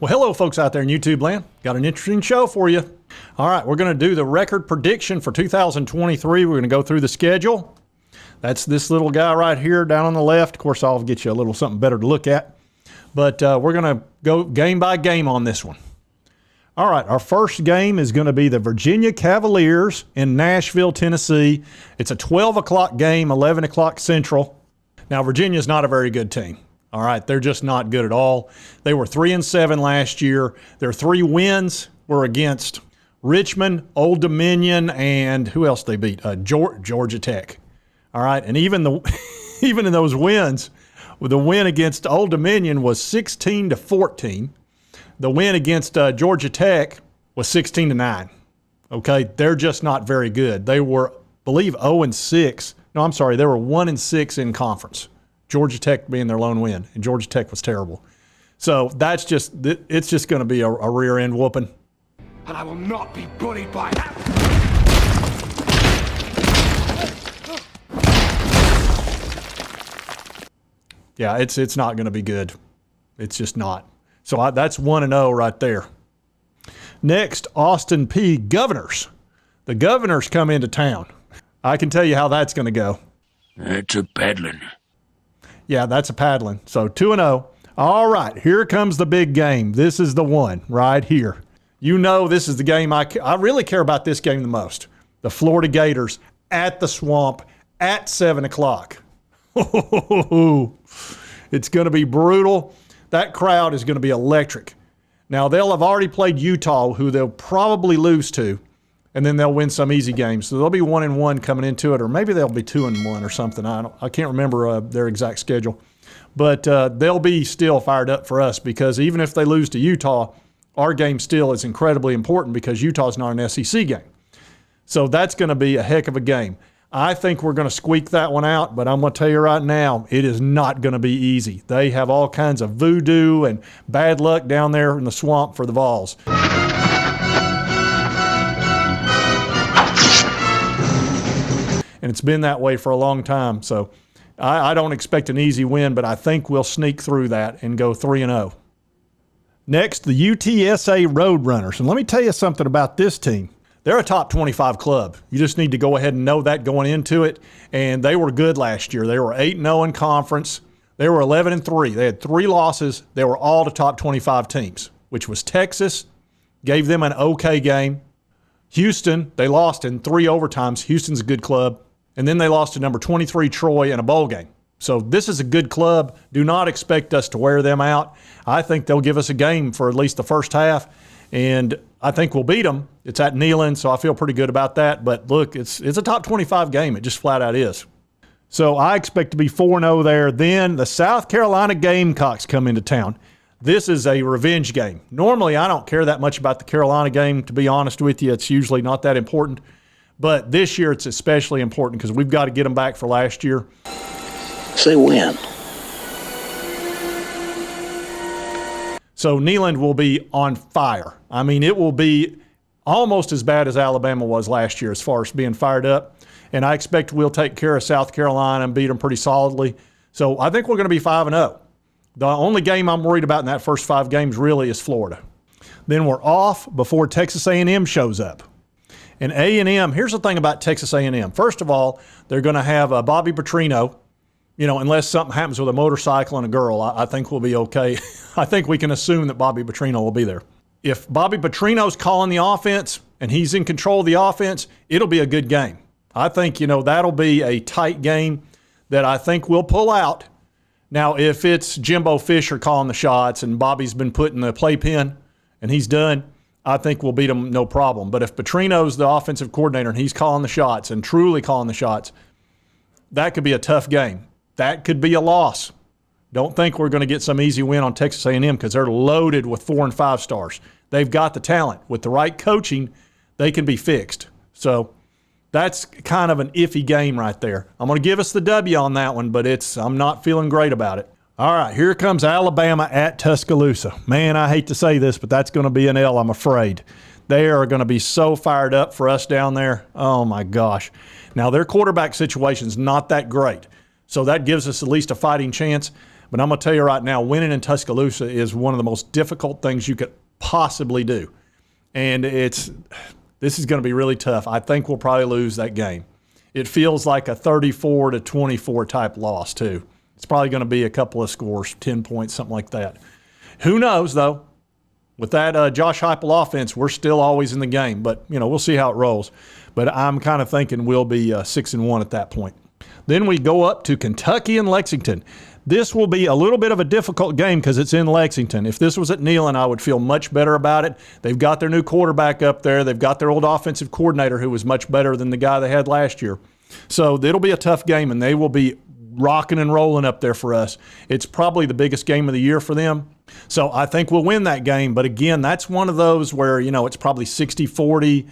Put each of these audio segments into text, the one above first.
Well, hello, folks out there in YouTube land. Got an interesting show for you. All right, we're going to do the record prediction for 2023. We're going to go through the schedule. That's this little guy right here down on the left. Of course, I'll get you a little something better to look at. But we're going to go game by game on this one. All right, our first game is going to be the Virginia Cavaliers in Nashville, Tennessee. It's a 12 o'clock game, 11 o'clock Central. Now, Virginia's not a very good team. All right, they're just not good at all. They were 3-7 last year. Their 3 wins were against Richmond, Old Dominion, and who else they beat? Georgia Tech. All right, and even in those wins, the win against Old Dominion was 16-14. The win against Georgia Tech was 16-9. Okay, they're just not very good. They were, I believe, 0-6. No, I'm sorry, they were 1-6 in conference. Georgia Tech being their lone win, and Georgia Tech was terrible. So that's just, it's just going to be a rear end whooping. And I will not be bullied by that. Yeah, it's not going to be good. It's just not. So that's 1-0 right there. Next, Austin Peay Governors. The Governors come into town. I can tell you how that's going to go. It's a paddling. Yeah, that's a paddling. So 2-0. All right, here comes the big game. This is the one right here. You know this is the game I really care about this game the most. The Florida Gators at the Swamp at 7 o'clock. It's going to be brutal. That crowd is going to be electric. Now, they'll have already played Utah, who they'll probably lose to, and then they'll win some easy games. So they'll be 1-1 coming into it, or maybe they'll be 2-1 or something. I can't remember their exact schedule. But they'll be still fired up for us because even if they lose to Utah, our game still is incredibly important because Utah's not an SEC game. So that's going to be a heck of a game. I think we're going to squeak that one out, but I'm going to tell you right now, it is not going to be easy. They have all kinds of voodoo and bad luck down there in the Swamp for the Vols. And it's been that way for a long time. So I don't expect an easy win, but I think we'll sneak through that and go 3-0. Next, the UTSA Roadrunners. And let me tell you something about this team. They're a top 25 club. You just need to go ahead and know that going into it. And they were good last year. They were 8-0 in conference. They were 11-3. They had 3 losses. They were all to top 25 teams, which was Texas, gave them an okay game. Houston, they lost in 3 overtimes. Houston's a good club. And then they lost to number 23 Troy in a bowl game. So this is a good club. Do not expect us to wear them out. I think they'll give us a game for at least the first half, and I think we'll beat them. It's at Neyland, so I feel pretty good about that. But look, it's a top 25 game. It just flat out is. So I expect to be 4-0 there. Then the South Carolina Gamecocks come into town. This is a revenge game. Normally, I don't care that much about the Carolina game, to be honest with you. It's usually not that important. But this year, it's especially important because we've got to get them back for last year. Say when. So Neyland will be on fire. I mean, it will be almost as bad as Alabama was last year as far as being fired up. And I expect we'll take care of South Carolina and beat them pretty solidly. So I think we're going to be 5-0. The only game I'm worried about in that first 5 games really is Florida. Then we're off before Texas A&M shows up. And A&M, here's the thing about Texas A&M. First of all, they're going to have Bobby Petrino. You know, unless something happens with a motorcycle and a girl, I think we'll be okay. I think we can assume that Bobby Petrino will be there. If Bobby Petrino's calling the offense and he's in control of the offense, it'll be a good game. I think, that'll be a tight game that I think we'll pull out. Now, if it's Jimbo Fisher calling the shots and Bobby's been put in the playpen and he's done, I think we'll beat him no problem. But if Petrino's the offensive coordinator and he's calling the shots and truly calling the shots, that could be a tough game. That could be a loss. Don't think we're going to get some easy win on Texas A&M because they're loaded with 4 and 5 stars. They've got the talent. With the right coaching, they can be fixed. So that's kind of an iffy game right there. I'm going to give us the W on that one, but I'm not feeling great about it. All right, here comes Alabama at Tuscaloosa. Man, I hate to say this, but that's going to be an L, I'm afraid. They are going to be so fired up for us down there. Oh, my gosh. Now, their quarterback situation's not that great, so that gives us at least a fighting chance. But I'm going to tell you right now, winning in Tuscaloosa is one of the most difficult things you could possibly do. And this is going to be really tough. I think we'll probably lose that game. It feels like a 34-24 type loss, too. It's probably going to be a couple of scores, 10 points, something like that. Who knows, though? With that Josh Heupel offense, we're still always in the game. But, we'll see how it rolls. But I'm kind of thinking we'll be 6-1 at that point. Then we go up to Kentucky and Lexington. This will be a little bit of a difficult game because it's in Lexington. If this was at Neyland, I would feel much better about it. They've got their new quarterback up there. They've got their old offensive coordinator who was much better than the guy they had last year. So it'll be a tough game, and they will be rocking and rolling up there for us. It's probably the biggest game of the year for them. So I think we'll win that game. But, again, that's one of those where, it's probably 60-40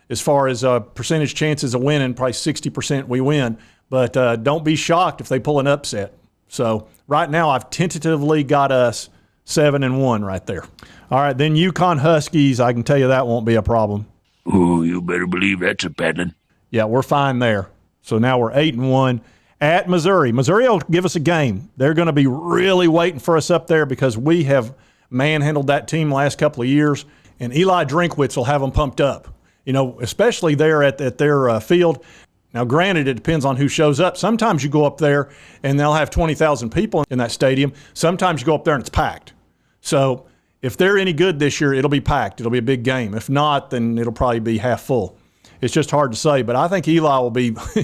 as far as percentage chances of winning, probably 60% we win. But don't be shocked if they pull an upset. So right now I've tentatively got us 7-1 right there. All right, then UConn Huskies, I can tell you that won't be a problem. Oh, you better believe that's a paddling. Yeah, we're fine there. So now we're 8-1 at Missouri. Missouri will give us a game. They're going to be really waiting for us up there because we have manhandled that team the last couple of years, and Eli Drinkwitz will have them pumped up, especially there at their field. Now, granted, it depends on who shows up. Sometimes you go up there and they'll have 20,000 people in that stadium. Sometimes you go up there and it's packed. So if they're any good this year, it'll be packed. It'll be a big game. If not, then it'll probably be half full. It's just hard to say. But I think Eli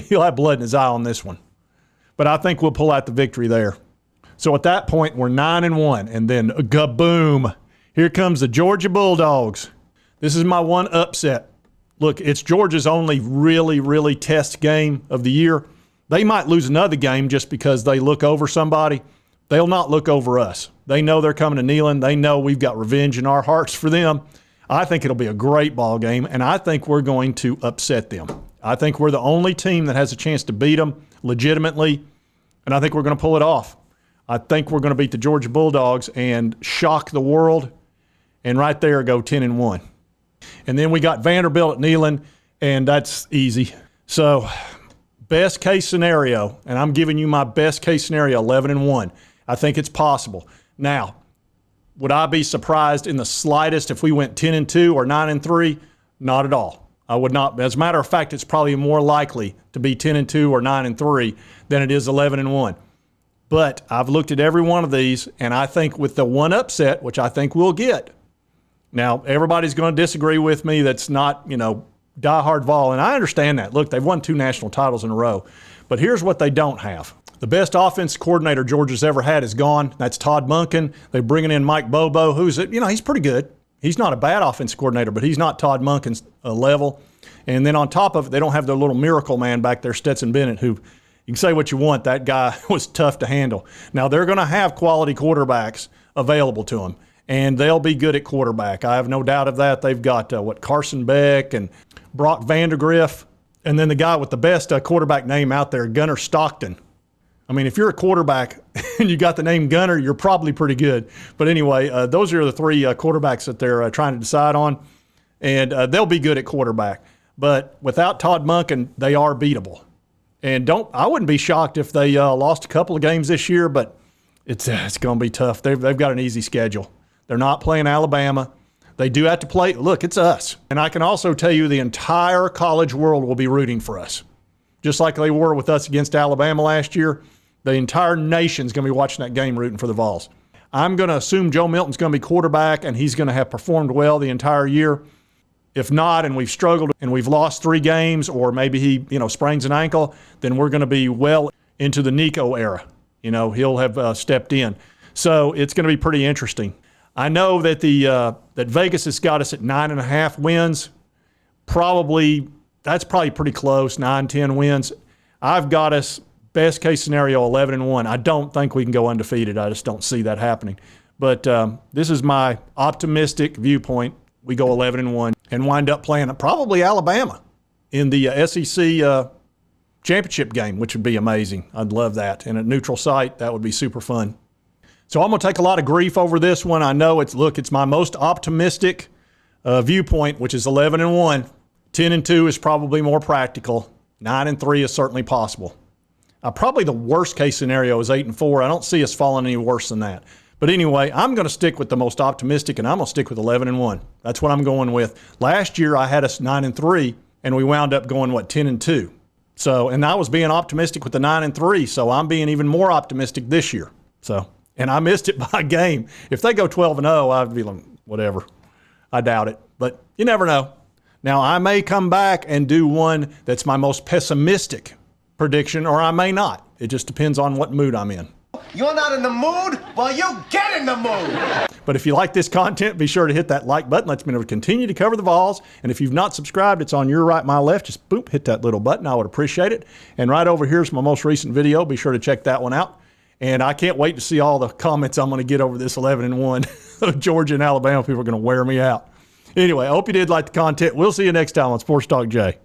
he'll have blood in his eye on this one. But I think we'll pull out the victory there. So at that point, we're 9-1. And then kaboom, here comes the Georgia Bulldogs. This is my one upset. Look, it's Georgia's only really, really test game of the year. They might lose another game just because they look over somebody. They'll not look over us. They know they're coming to Neyland. They know we've got revenge in our hearts for them. I think it'll be a great ball game, and I think we're going to upset them. I think we're the only team that has a chance to beat them legitimately, and I think we're going to pull it off. I think we're going to beat the Georgia Bulldogs and shock the world, and right there go 10-1. And then we got Vanderbilt at Neyland, and that's easy. So best case scenario, and I'm giving you my best case scenario, 11-1. I think it's possible. Now, would I be surprised in the slightest if we went 10-2 or 9-3? Not at all. I would not. As a matter of fact, it's probably more likely to be 10-2 or 9-3 than it is 11-1. But I've looked at every one of these, and I think with the one upset, which I think we'll get. Now, everybody's going to disagree with me that's not, diehard Vol, and I understand that. Look, they've won 2 national titles in a row. But here's what they don't have. The best offense coordinator Georgia's ever had is gone. That's Todd Monken. They're bringing in Mike Bobo, who's, he's pretty good. He's not a bad offense coordinator, but he's not Todd Monken's level. And then on top of it, they don't have their little miracle man back there, Stetson Bennett, who you can say what you want. That guy was tough to handle. Now, they're going to have quality quarterbacks available to them. And they'll be good at quarterback. I have no doubt of that. They've got, Carson Beck and Brock Vandegrift, and then the guy with the best quarterback name out there, Gunnar Stockton. I mean, if you're a quarterback and you got the name Gunnar, you're probably pretty good. But anyway, those are the 3 quarterbacks that they're trying to decide on, and they'll be good at quarterback. But without Todd Monken, they are beatable. And I wouldn't be shocked if they lost a couple of games this year, but it's going to be tough. They've got an easy schedule. They're not playing Alabama. They do have to play. Look, it's us. And I can also tell you the entire college world will be rooting for us. Just like they were with us against Alabama last year, the entire nation's going to be watching that game rooting for the Vols. I'm going to assume Joe Milton's going to be quarterback, and he's going to have performed well the entire year. If not, and we've struggled and we've lost 3 games, or maybe he sprains an ankle, then we're going to be well into the Nico era. He'll have stepped in. So it's going to be pretty interesting. I know that that Vegas has got us at 9.5 wins. That's probably pretty close, 9-10 wins. I've got us best case scenario 11-1. I don't think we can go undefeated. I just don't see that happening. But this is my optimistic viewpoint. We go 11-1 and wind up playing probably Alabama in the SEC championship game, which would be amazing. I'd love that. And a neutral site, that would be super fun. So I'm going to take a lot of grief over this one. I know it's my most optimistic viewpoint, which is 11-1. 10-2 is probably more practical. 9-3 is certainly possible. Probably the worst case scenario is 8-4. I don't see us falling any worse than that. But anyway, I'm going to stick with the most optimistic, and I'm going to stick with 11-1. That's what I'm going with. Last year I had us 9-3, and we wound up going 10-2. So, and I was being optimistic with the 9-3, so I'm being even more optimistic this year. So, and I missed it by a game. If they go 12-0, I'd be like, whatever. I doubt it, but you never know. Now, I may come back and do one that's my most pessimistic prediction, or I may not. It just depends on what mood I'm in. You're not in the mood? Well, you get in the mood. But if you like this content, be sure to hit that like button. Lets me know to continue to cover the Vols. And if you've not subscribed, it's on your right, my left. Just boop, hit that little button. I would appreciate it. And right over here is my most recent video. Be sure to check that one out. And I can't wait to see all the comments I'm going to get over this 11-1. Georgia and Alabama people are going to wear me out. Anyway, I hope you did like the content. We'll see you next time on Sports Talk Jay.